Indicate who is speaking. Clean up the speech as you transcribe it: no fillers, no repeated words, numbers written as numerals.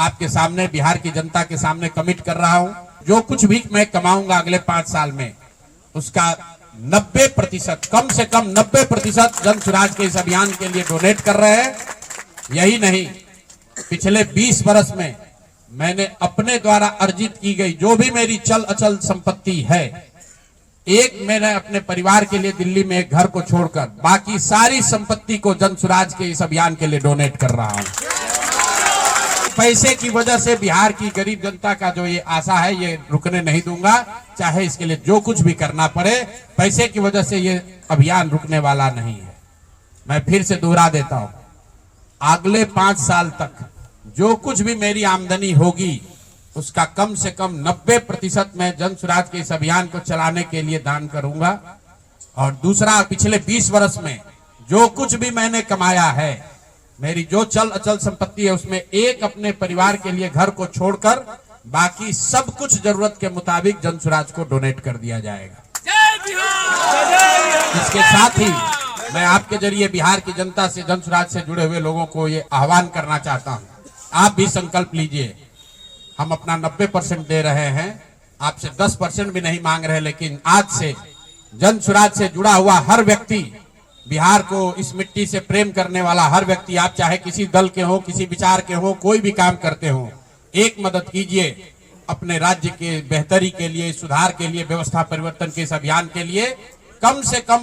Speaker 1: आपके सामने, बिहार की जनता के सामने कमिट कर रहा हूं। जो कुछ भी मैं कमाऊंगा अगले 5 साल में, उसका 90%, कम से कम 90% जन स्वराज के इस अभियान के लिए डोनेट कर रहे हैं। यही नहीं, पिछले 20 वर्ष में मैंने अपने द्वारा अर्जित की गई जो भी मेरी चल अचल संपत्ति है, एक मैंने अपने परिवार के लिए दिल्ली में एक घर को छोड़कर बाकी सारी संपत्ति को जन स्वराज के इस अभियान के लिए डोनेट कर रहा हूं। पैसे की वजह से बिहार की गरीब जनता का जो ये आशा है, ये रुकने नहीं दूंगा, चाहे इसके लिए जो कुछ भी करना पड़े। पैसे की वजह से ये अभियान रुकने वाला नहीं है। मैं फिर से दोहरा देता हूं, अगले 5 साल तक जो कुछ भी मेरी आमदनी होगी, उसका कम से कम 90% मैं जन स्वराज के इस अभियान को चलाने के लिए दान करूंगा। और दूसरा, पिछले 20 वर्ष में जो कुछ भी मैंने कमाया है, मेरी जो चल अचल संपत्ति है, उसमें एक अपने परिवार के लिए घर को छोड़कर बाकी सब कुछ जरूरत के मुताबिक जन स्वराज को डोनेट कर दिया जाएगा। इसके साथ ही मैं आपके जरिए बिहार की जनता से, जन स्वराज से जुड़े हुए लोगों को ये आह्वान करना चाहता हूं, आप भी संकल्प लीजिए। हम अपना 90% दे रहे हैं, आपसे 10% भी नहीं मांग रहे, लेकिन आज से जन स्वराज से जुड़ा हुआ हर व्यक्ति, बिहार को, इस मिट्टी से प्रेम करने वाला हर व्यक्ति, आप चाहे किसी दल के हो, किसी विचार के हो, कोई भी काम करते हो, एक मदद कीजिए अपने राज्य के बेहतरी के लिए, सुधार के लिए, व्यवस्था परिवर्तन के इस अभियान के लिए। कम से कम